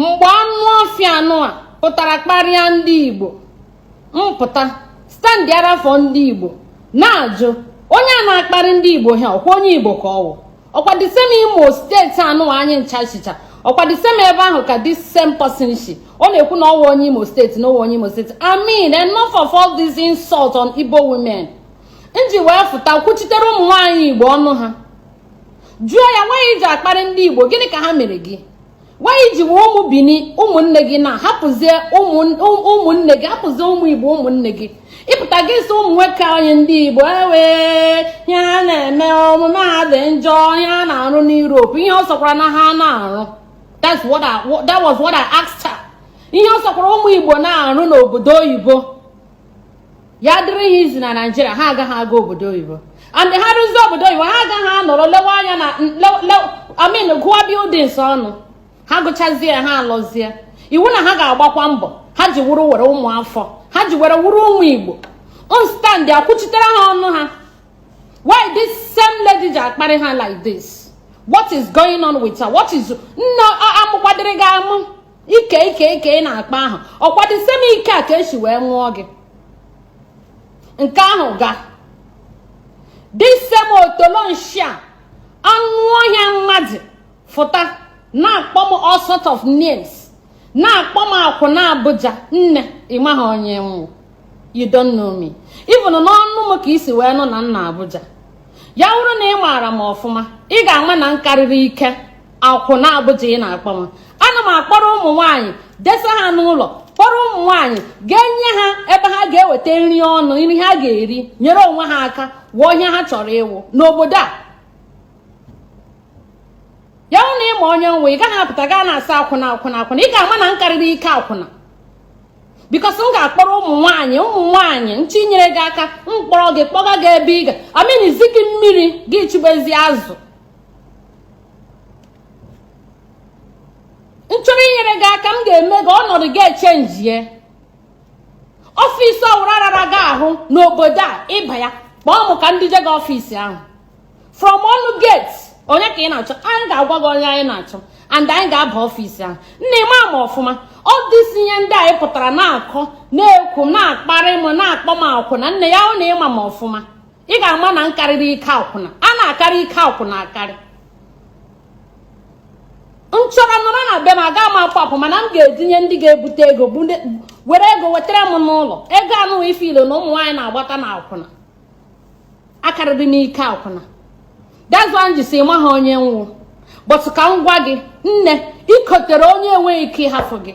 mgbe anụ ọfịa anụ a pụtara kparịa ndị Igbo mpụta stand ara for ndị Igbo na-ajụ onye a na-akparị ndị Igbo ha ọkwa onye Igbo ka ọwụ ọkwa the same Imo steeti anụ anyị nchachicha ọkwa the same ebe ahụ ka this same person shi ọ na-ekwu na ọwụ onye Imo steeti na ọwụ onye Imo steeti. I mean enough of all these insults on Igbo women. Nji wee fụta kwuchitere ụmụ nwaanyị Igbo ọnụ ha jụọ ya nwaanyị ji akparị ndị Igbo gịnị ka ha mere gị? Nwaanyị ji wee ụmụ Bini ụmụnne gị na hapụzie ụmụnne gị hapụzie ụmụ Igbo ụmụnne gị ịpụta gị so ụmụ nwoke anyị ndị Igbo ihe ha na-eme omume ha dị njọ ihe ha na-arụ n'Europe ihe ọ sọkwara na ha na-arụ. That was what I asked her. Ihe ọ sọkwara ụmụ Igbo na-arụ n'obodo oyibo ya dịrị ihe izi na Nigeria ha agaghị aga obodo oyibo and ha rụzie obodo oyibo ha agaghị anọrọ lewe anya na gụọ buildings ọnụ ha gụchazie ha alọzie iwu na ha ga-agbakwa mbọ ha ji were ụmụ afọ ha ji were ụmụ Igbo stand akwụchitere ha ọnụ ha. Why this same lady ji akparị ha like this? What is going on with her? What is amụkwadịrị gị amụ ike na-akpa ahụ ọkwa the same ike a ka esi wee nwụọ gị nke ahụ ga this same otolonshia anụ ọhịa mmadụ fụta na-akpọ m all sort of names na-akpọ m akwụ na Abuja nne ịmaghị onye nwụ you don't know me even n'ọnụ m ka isi wee nọ na nna Abuja ya wụrụ na ị maara m ọfụma ị ga-ama na nkarịrị ike akwụ na Abuja ị na-akpọ m ana m akpọrọ ụmụ nwaanyị desa ha n'ụlọ kpọrọ ụmụ nwaanyị ga-enye ha ebe ha ga-eweta nri ọnụ nri ha ga-eri nyere onwe ha aka wụọ ihe ha chọrọ ịwụ n'obodo a. ya hụ na ịma onye nwe ị gaghị apụta gaa na-asa akwụna ị ga-ama na nkarịrị ike akwụna bikos m ga-akpọrọ ụmụ nwaanyị nchinyere gị aka mkpọrọ gị kpọga gị ebe ị ga aminizi gị mmiri gị chigbezi azụ nchọrọ inyere gị aka m ga-eme gị ọnọdụ gị echenjie ọfịs ọwụrụ arara gị ahụ n'obodo a ịba ya kpọọ m ka ndị je gị ọfịs ahụ from ọnụ gate onye ka ị na-achọ anyị ga-agwa gị onye anyị na-achọ and anyị ga-aba ọfịs ahụ nna ịma ama ọfụma all this ihe ndị anyị pụtara na-akọ na-ekwu na-akparị m na-akpọ m akwụna nne ya hụ na ịma m ọfụma ị ga-ama na nkarịrị ike akwụna a na-akarị ike akwụna akarị nchọrọ nọrọ na be m aga m apụ mana m ga-etinye ndị ga-ebute ego were ego wetara m n'ụlọ ego anụghị ife ilo na ụmụ nwaanyị na-agbata na akwụna akarịrị n'ike akwụna. That's why m ji si ma ha onye nwụ but ka m gwa gị nne ikotere onye enweghị ike ịhafụ gị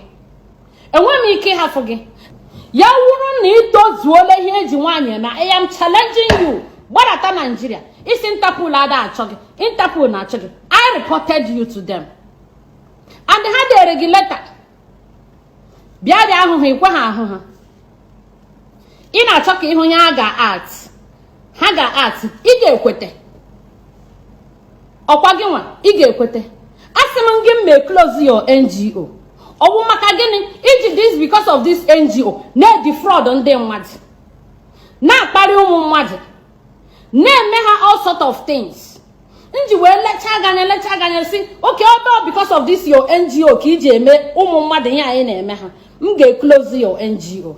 enweghị m ike ịhafụ gị ya wụrụ na itozuola ihe eji nwaanyị eme I am challenging you gbadata Nigeria isi Interpol ada achọ gị Interpol na-achọ gị I reported you to them and ha dere gị leta bịa ahụ ha ikwe ha ahụ ha ị na-achọ ka ịhụ ya ha ga-act ị ga-ekwete ọkwa gị nwa ị ga-ekwete asị m gị mee close your NGO ọwụ maka gịnị iji this because of this NGO na-defraud ndị mmadụ na-akparị ụmụ mmadụ na-eme ha all sort of things nji wee lecha ganya si okay ọdọ because of this your NGO ka iji eme ụmụ mmadụ ihe anyị na-eme ha m ga-close your NGO.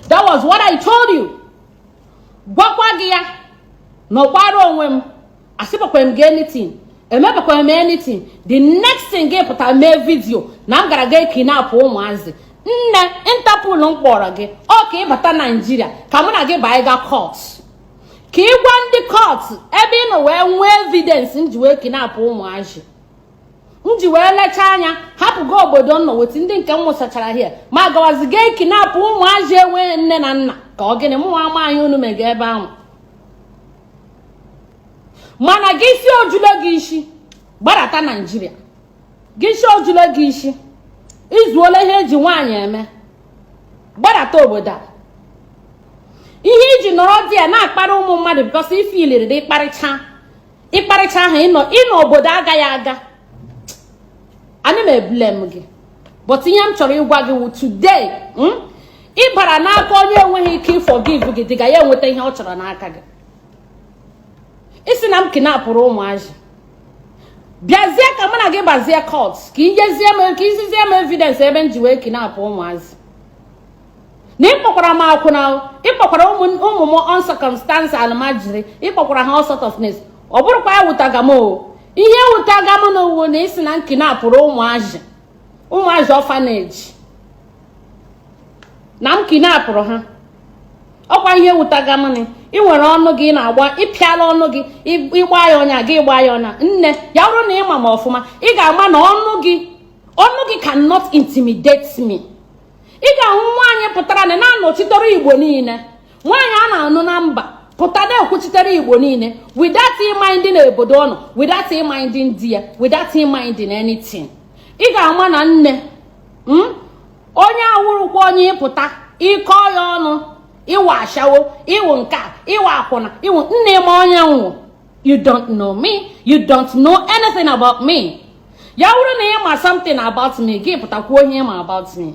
That was what I told you. Gwakwa gị ya n'ọkwara onwe m asịpakwa m gị anything emepakwa m anything the next thing gị pụta mee vidio na m gara ga kidnap ụmụazị nne Interpol mkpọrọ gị ọ ka ịbata Nigeria ka mụ na gị baa ga court ka ị gwa ndị court ebe ị nọ wee nwee evidence nji wee kidnap ụmụazị nji wee lecha anya hapụgo obodo nọ weti ndị nke m nwụsachara hie ma gawazi ga kidnap ụmụazị enweghị nne na nna ka ọ gịnị mụ ama anyị unu mega ebe ahụ mana gị si ojulo gị isi gbadata Nigeria gị si ojulo gị isi izuola ihe eji nwaanyị eme gbadata obodo a ihe iji nọrọ dị ya na-akparị ụmụ mmadụ because ife iliri dị ịkparịcha ahụ ịnọ obodo agaghị aga ana m eblem gị but ihe m chọrọ ịgwa gị wụ today ịbara n'aka onye enweghị ike forgive gị dịga ya enweta ihe ọ chọrọ n'aka gị isi na m kidnapụrụ ụmụazị biazie ka mụ na gị gbazie court ka izizie m evidence ebe nji wee kidnap ụmụazị na ịkpọkwara m akwụna ịkpọkwara ụmụ m uncircumstantial almajiri ịkpọkwara ha all sort of names ọ bụrụkwa ya wutaga m ihe wutaga m n'owu na isi na nkinapụrụ ụmụazị orphanage na m kinapụrụ ha ọkwa ihe wutaga m ni ị nwere ọnụ gị na-agba ịpịala ọnụ gị ịgba ya ọnya gị ịgba ya ọnya nne ya bụrụ na ịma m ọfụma ị ga-ama na ọnụ gị cannot intimidate me. Ị ga-ahụ nwaanyị pụtara na na-anọchitere Igbo niile nwaanyị a na-anụ na mba pụtara ekwuchitere Igbo niile without minding obodo ọnụ without minding di ya without minding anything. Ị ga-ama na nne onye awụrụkwa onye ịpụta ịkọ ya ọnụ ịwa ashawo ịwụ nka ịwa akwụna ịwụ nne m onye nwụ. You don't know me, you don't know anything about me. Ya wụrụ na ịma something about me gị pụtakwa onye ịma about me.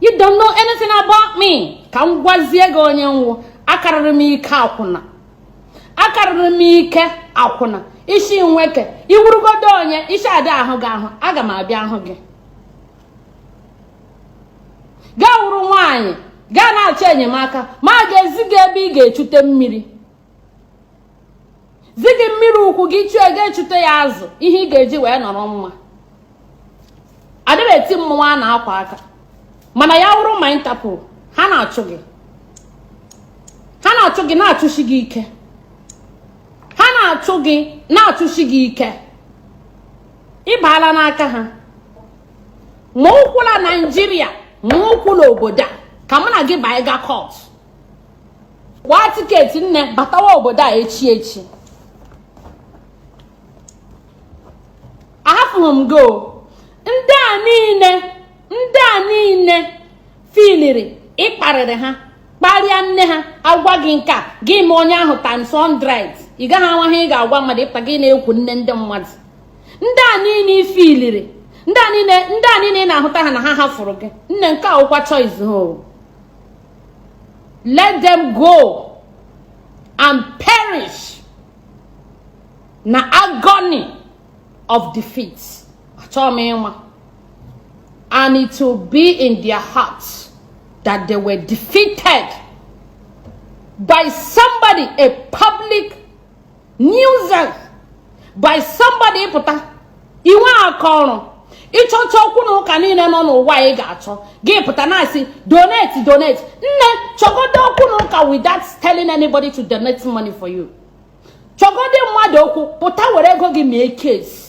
You don't know anything about me. Ka m gwazie gị onye nwụ akarịrị m ike akwụna. Akarịrị m ike akwụna. Isi nweke iwurugodo onye isi ada ahụ gị ahụ aga m abịa ahụ gị. Gaa wuru nwaanyị gaa na-achọ enyemaka ma ga-ezi gị ebe ị ga-echute mmiri. Zi gị mmiri ukwu gị chụọ ga-echute ya azụ ihe ị ga-eji wee nọrọ mma. Adịrị eti mmụọ a na-akwa aka mana ya wụrụ ma Interpol ha na-achụ gị na-achụshi gị ike ha na-achụ gị na-achụshi gị ike ịbaala n'aka ha ma ụkwụ na Naịjirịa ma ụkwụ n'obodo a ka mụ na gị baa ga court gbaa tiketi nne batawa obodo a echi ahapụghị m go ndị a niile filiri ịkparịrị ha kparịa nne ha agwa gị nke a gị ma onye ahụ times 100 ị gaghị anwa ha ị ga-agwa mmadụ ịpụta gị na-ekwu nne ndị mmadụ ndị a niile ifiliri ndị a niile na-ahụta ha na ha hafụrụ gị nne nke a ụkwa choice ha. Let them go and perish na agony of defeat. Achọrọ m ịnwa. And it will be in their hearts that they were defeated by somebody, a public nuisance, by somebody pụta iwe akọrọ ịchọcha okwu na ụka niile nọ n'ụwa ị ga-achọ gị pụta na-asị donate nne chọgodo okwu na ụka without telling anybody to donate money for you. Chọgodo mmadụ okwu pụta were ego gị mee case.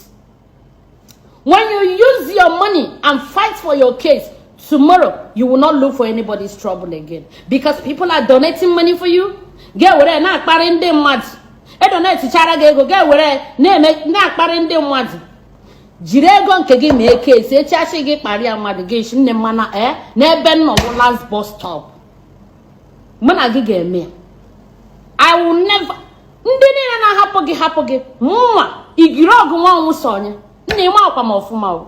When you use your money and fight for your case, tomorrow you will not look for anybody's trouble again. Because people are donating money for you. Get where na akpari ndị mmadụ. E donate chara gị ego get where na akpari ndị mmadụ. Jiri ego nke gị mee case echachi gị kparịa mmadụ gị shi nne mana n'ebe nọ bụ last bus stop. Mụ na gị ga-eme. I will never ndị niile na-ahapụ gị nwa igiri ọgụ nwa ọnwụ sonye. Nne m akwa m ọfụma o.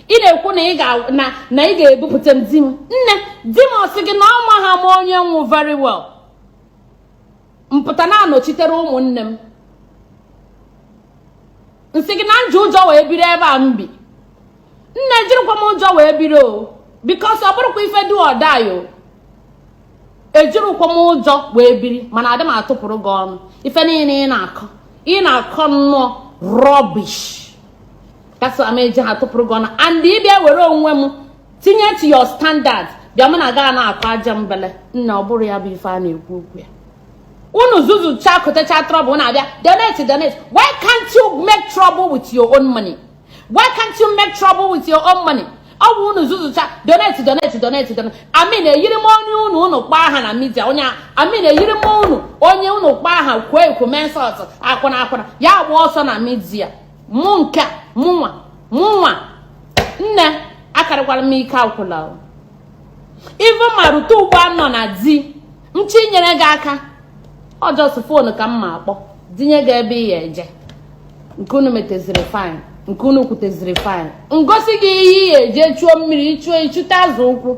Ị na-ekwu na ị ga-ebupụta m di m. Nne di m ọsị gị na ọnwa ha ma onye nwụ very well. Mpụta na-anọchitere ụmụnne m. Nsị gị na nje ụjọ wee biri ebe a m bi. Nne jirikwa m ụjọ wee biri o. Because ọ bụrụkwa ife dị ọda yo. Ejirikwa m ụjọ wee biri mana adị m atụpụrụ gị ọnụ. Ife niile ị na-akọ nnọọ rubbish. That's what I'm saying. And if you were on tinye to your standard, bịa m na ga na akwa aja mbele nna oburu ya bụ ife a na-ekwu okwu. Unu zuzu chakotecha trouble na abịa donate. Why can't you make trouble with your own money? Why can't you make trouble with your own money? Ọ bụ unu zuzu cha donate. I mean eyiri m onye unu kpaa aha na media onye I mean eyiri m onye unu kpaa aha kwekwu mensot akwụna ya gba ọsọ na media. Munka mụnwa nne akarịkwara m ike akwụla ife marụta ugbo anọ na di mchi nyere gị aka ọjọọ fon ka m ma akpọ dinye gị ebe ya eje nke unu meteziri fine nke unu kwuteziri fine ngosi gị ihe ya eje chụọ mmiri ichute azụ ụkwụ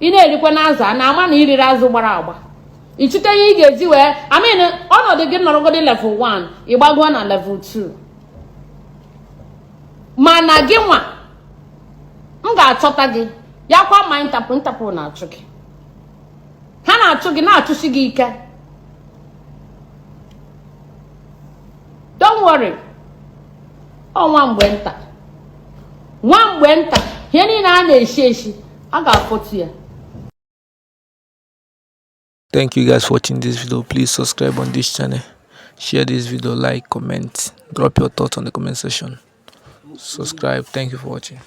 ị na-erikwa na azụ a na-ama na iriri azụ gbara agba ichute ihe ị ga-eji wee ọnọdụ gị nọrọgodi level 1 ịgbago na level 2 mana gị nwa m ga-achọta gị ya kwa ma ntapụ na-achụ gị ha na-achụ gị na-achụsi gị ike. Don't worry. Nwa mgbe nta ihe niile a na-eshi a ga-afọtu ya. Thank you guys for watching this video. Please subscribe on this channel, share this video, like, comment, drop your thoughts on the comment section. Subscribe. Thank you for watching.